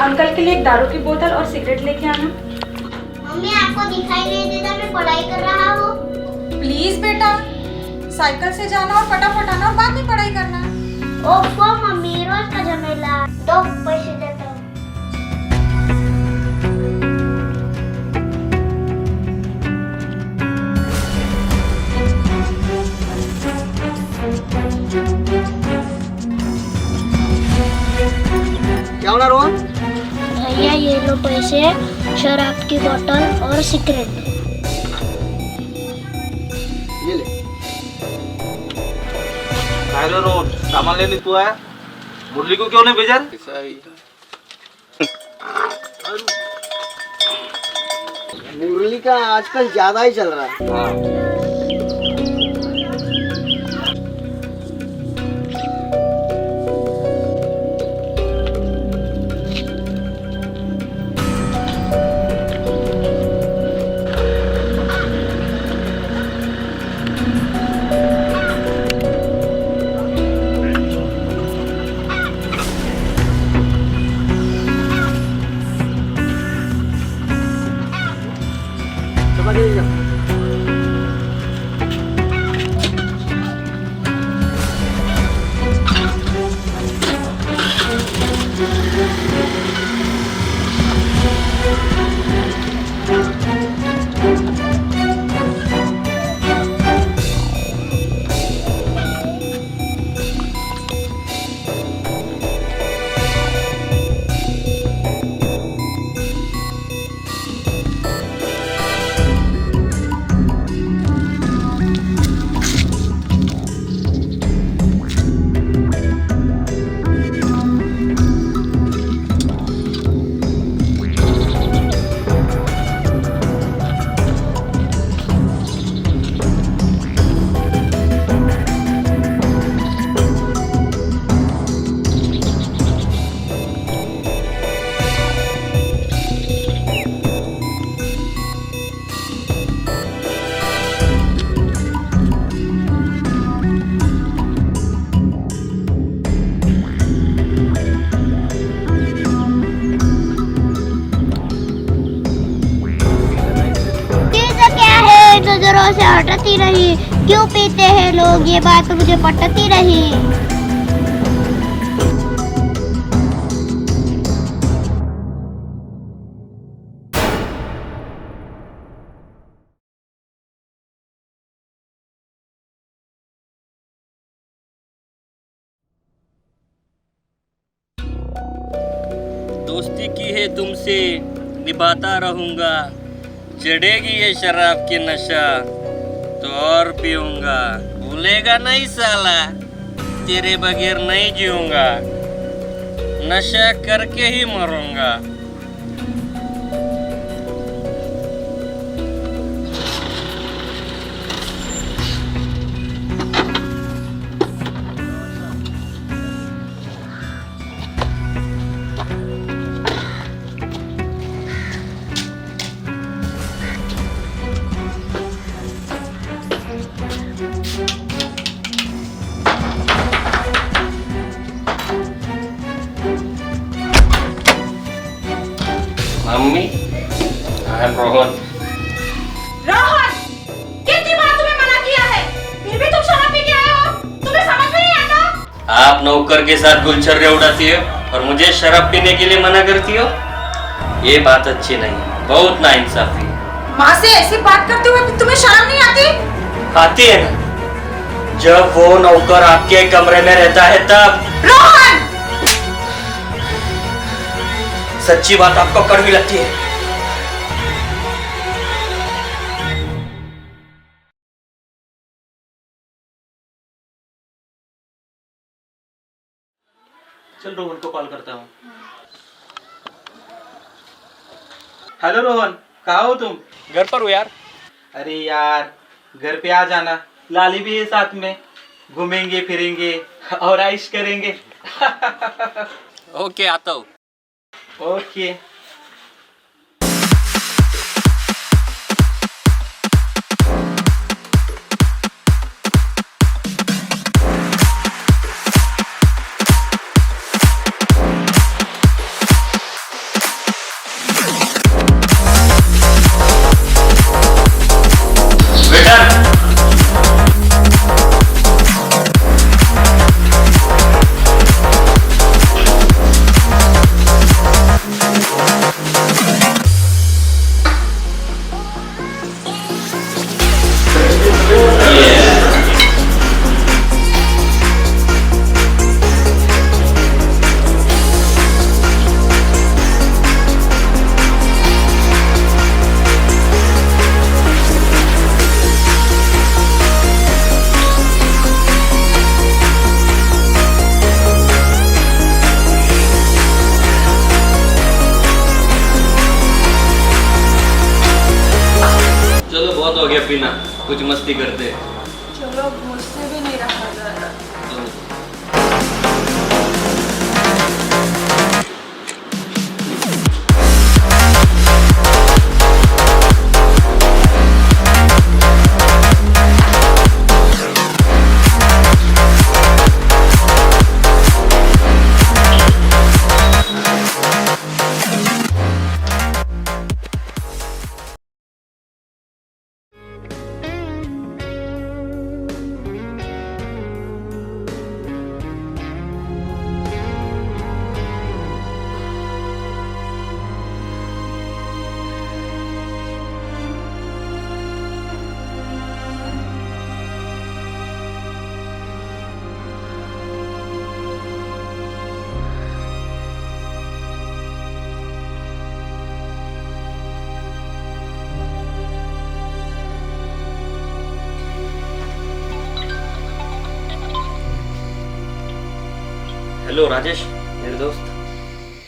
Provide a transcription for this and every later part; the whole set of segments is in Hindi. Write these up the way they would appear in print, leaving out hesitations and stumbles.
अंकल के लिए एक दारू की बोतल और सिगरेट लेके आना। मम्मी आपको दिखाई नहीं देता मैं पढ़ाई कर रहा हूँ। प्लीज बेटा, साइकिल से जाना और फटाफट आना और बाद में पढ़ाई करना। ओफो मम्मी, रोज का झमेला। दो पैसे देता हूँ। क्या होना रोहन? भैया ये लो पैसे, शराब की बोतल और सिगरेट। ये ले। हेलो रोहन, सामान लेने तू आया? मुरली को क्यों नहीं भेजा? मुरली का आजकल ज्यादा ही चल रहा है। हाँ। चला के जा। नजरों से हटती रही। क्यों पीते हैं लोग, ये बात मुझे पटती रही। दोस्ती की है तुमसे निभाता रहूंगा, चढ़ेगी ये शराब की नशा तो और पीऊंगा। भूलेगा नहीं साला, तेरे बगैर नहीं जीऊंगा, नशा करके ही मरूंगा। Mummy, I am Rohan. Rohan, कितनी बार तुम्हें मना किया है, फिर भी तुम शराब पी के आए हो। तुम्हें समझ में नहीं आता? आप नौकर के साथ गुलछर्रे उड़ाती हो और मुझे शराब पीने के लिए मना करती हो, ये बात अच्छी नहीं, बहुत नाइंसाफी। माँ से ऐसी बात करते हुए तुम्हें शर्म नहीं आती? आती है ना, जब वो नौकर आपके कमरे में रहता है तब। रोहन! सच्ची बात आपको कड़वी लगती है। चल रोहन को कॉल करता हूँ। हेलो रोहन, कहाँ हो तुम? घर पर हो यार। अरे यार, घर पे आ जाना, लाली भी है साथ में, घूमेंगे फिरेंगे और आइश करेंगे। ओके, आता हूँ। ओके। बिना कुछ मस्ती करते। चलो मुझसे भी नहीं रहा जा रहा। हेलो राजेश, मेरे दोस्त।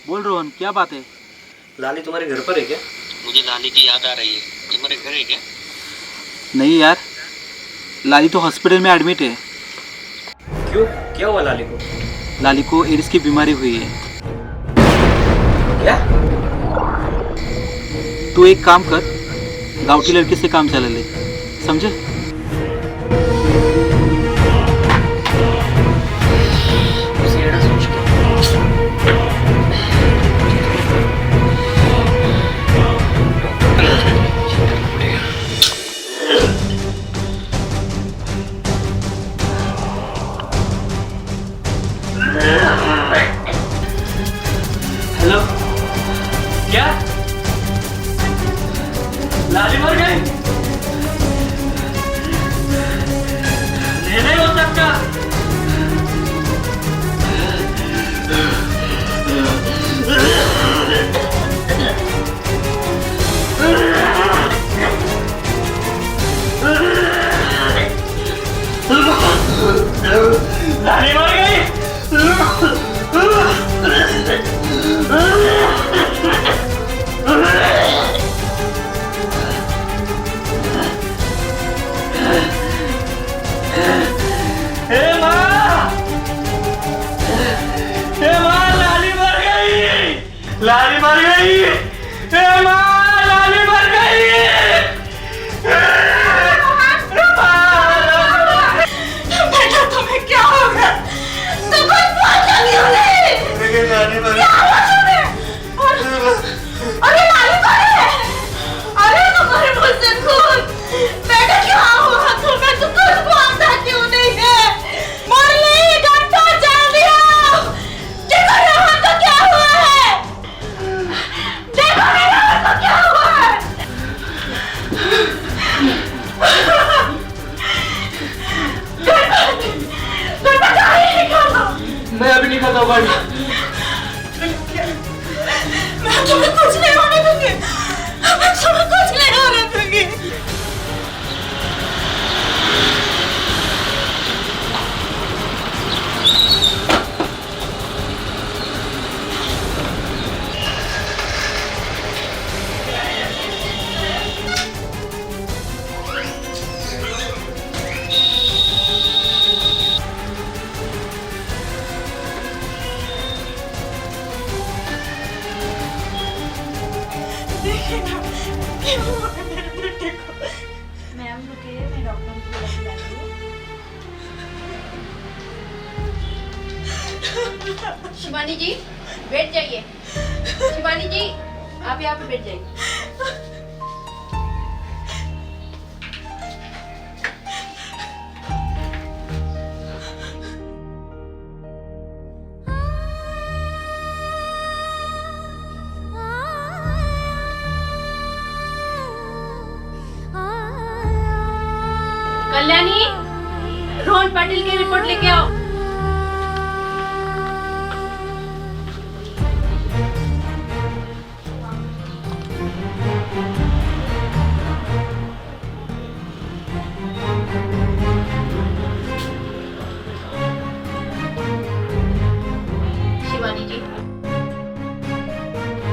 बोल रोहन, क्या बात है? लाली तुम्हारे घर पर है क्या? मुझे लाली की याद आ रही है। तुम्हारे घर है क्या? नहीं यार, लाली तो हॉस्पिटल में एडमिट है। क्यों, क्या हुआ लाली को? लाली को एड्स की बीमारी हुई है। क्या? तू एक काम कर, गाँव की लड़की से काम चला ले, समझे? हेलो, क्या लाली मर गई? नहीं हो सकता। लाली मर गई। लाली मर गई। हे माँ, लाली मर गई। बेटा तुम्हें क्या हो गया? तुम कोई पता क्यों नहीं? लाली मर क्या हुआ तुम्हें? अरे लाली कहाँ है? अरे तुम्हारे मुंह से खून। बेटा क्या हुआ तुम्हें? तुम कुछ बोलता क्यों नहीं है? मुरली, डॉक्टर जल्दी आओ। देखो रोहन को क्या हुआ है? देखो रोहन को क्या हुआ है? बेटा गाड़ी निकालो। मैं अभी नहीं खाता गाड़ी। मैं तुम्हें कुछ नहीं होने दूंगी। मैं तुम्हें कुछ नहीं होने दूंगी। देखिए ना, क्या हुआ है मेरे बेटे को? मैम रुकिए, मैं डॉक्टर को बुलाती हूँ। शिवानी जी बैठ जाइए। शिवानी जी आप यहाँ पे बैठ जाइए। कल्याणी, रोहन पाटिल की रिपोर्ट लेके आओ। शिवानी जी,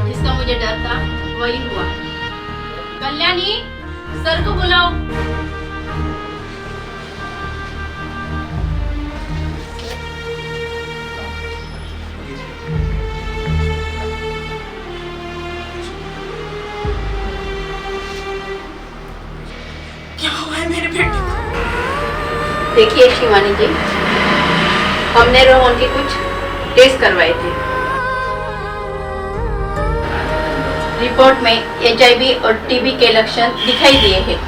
जिसका मुझे डर था वही हुआ। कल्याणी, सर को बुलाओ। क्या हुआ है मेरे बेटे को? देखिए शिवानी जी, हमने रोहन के कुछ टेस्ट करवाए थे। रिपोर्ट में HIV और TB के लक्षण दिखाई दिए हैं।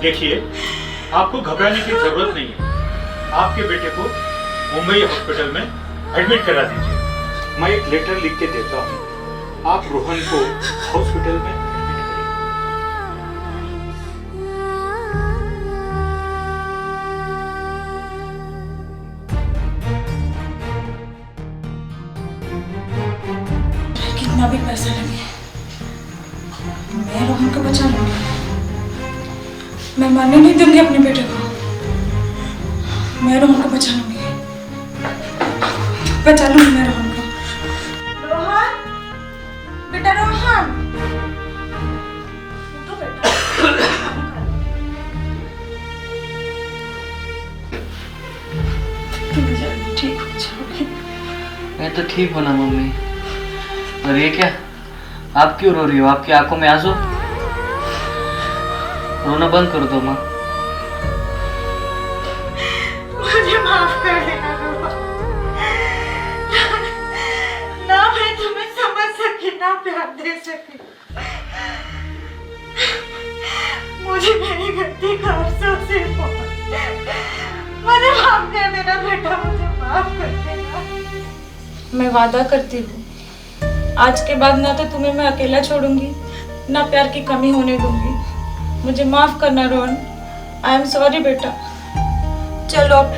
देखिए, आपको घबराने की जरूरत नहीं है। आपके बेटे को मुंबई हॉस्पिटल में एडमिट करा दीजिए। मैं एक लेटर लिख के देता हूँ। आप रोहन को हॉस्पिटल में एडमिट करें। कितना भी पैसा लगे, मैं रोहन को बचा लूंगी। मैं मरने नहीं दूंगी अपने बेटे को। मैं रोहन को बचा लूंगी, बचा लूंगी मैं रोहन को। रोहन, बेटा रोहन, उठो बेटा। तुम जल्दी ठीक हो जाओगे। मैं तो ठीक हूँ ना मम्मी। और ये क्या, आप क्यों रो रही हो? आपकी आंखों में आंसू? रोना बंद कर दो माँ। मुझे माफ कर देना रोहन। ना मैं तुम्हें समझ सकी, ना प्यार दे सकी। मुझे मेरी गलती का अफसोस है। मुझे माफ कर देना बेटा, मुझे माफ कर देना। मैं वादा करती हूँ, आज के बाद ना तो तुम्हें मैं अकेला छोड़ूंगी, ना प्यार की कमी होने दूंगी। मुझे माफ करना रोहन। आई एम सॉरी बेटा। चलो अब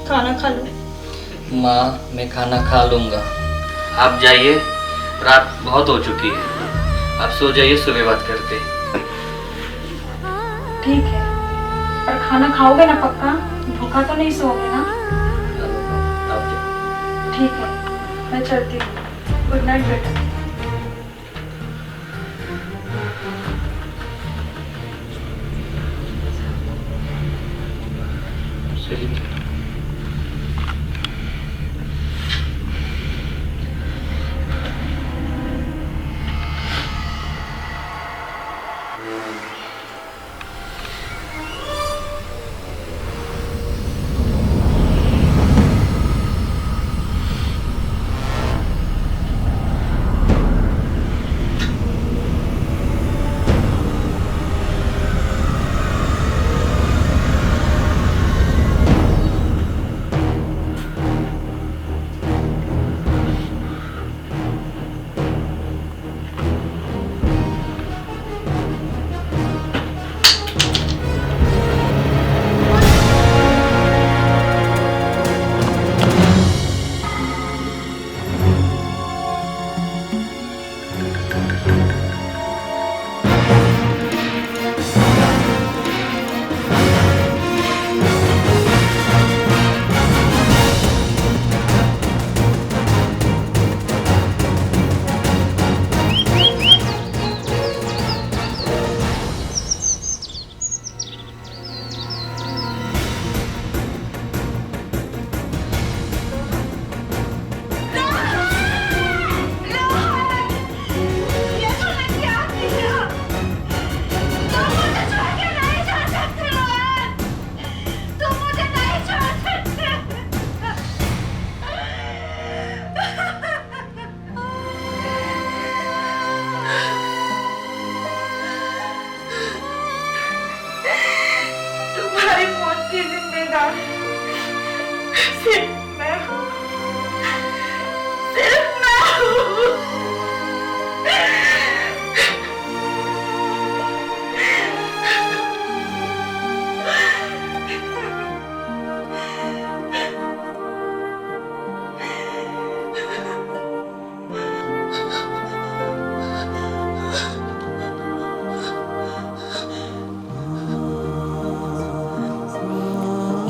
खाना खा लो। माँ, मैं खाना खा लूँगा। आप जाइए, रात बहुत हो चुकी है। आप सो जाइए, सुबह बात करते। ठीक है, पर खाना खाओगे ना पक्का? भूखा तो नहीं सोओगे ना? आप जाओ। ठीक है, मैं चलती हूँ। गुड नाइट बेटा।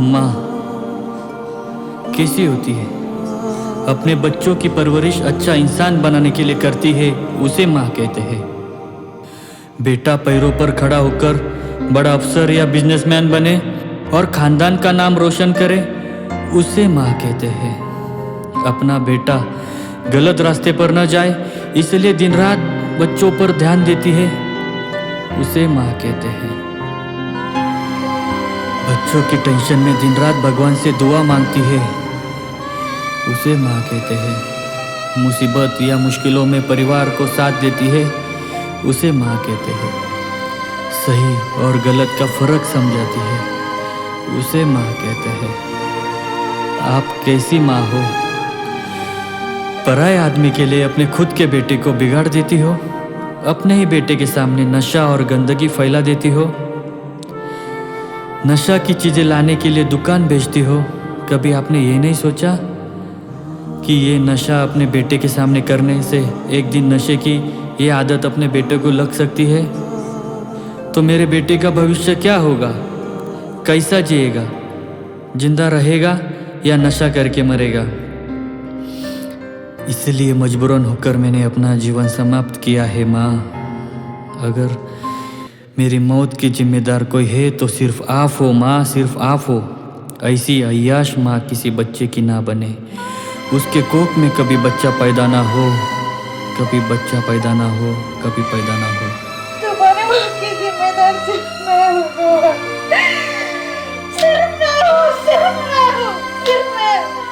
माँ कैसी होती है? अपने बच्चों की परवरिश अच्छा इंसान बनाने के लिए करती है, उसे माँ कहते हैं। बेटा पैरों पर खड़ा होकर बड़ा अफसर या बिजनेसमैन बने और खानदान का नाम रोशन करे, उसे माँ कहते हैं। अपना बेटा गलत रास्ते पर न जाए, इसलिए दिन रात बच्चों पर ध्यान देती है, उसे माँ कहते हैं। बच्चों की टेंशन में दिन रात भगवान से दुआ मांगती है, उसे माँ कहते हैं। मुसीबत या मुश्किलों में परिवार को साथ देती है, उसे माँ कहते हैं। सही और गलत का फर्क समझाती है, उसे माँ कहते हैं। आप कैसी माँ हो? पराये आदमी के लिए अपने खुद के बेटे को बिगाड़ देती हो, अपने ही बेटे के सामने नशा और गंदगी फैला देती हो, नशा की चीजें लाने के लिए दुकान बेचती हो। कभी आपने ये नहीं सोचा कि ये नशा अपने बेटे के सामने करने से एक दिन नशे की ये आदत अपने बेटे को लग सकती है? तो मेरे बेटे का भविष्य क्या होगा? कैसा जिएगा? जिंदा रहेगा या नशा करके मरेगा? इसलिए मजबूरन होकर मैंने अपना जीवन समाप्त किया है माँ। अगर मेरी मौत की जिम्मेदार कोई है तो सिर्फ आप हो माँ, सिर्फ आप हो। ऐसी अय्याश माँ किसी बच्चे की ना बने, उसके कोख में कभी बच्चा पैदा ना हो, कभी बच्चा पैदा ना हो, कभी पैदा ना हो। तुम्हारे मौत की जिम्मेदार सिर्फ मैं हूँ, सिर्फ मैं हूँ, सिर्फ मैं हूँ, सिर्फ मैं हूँ।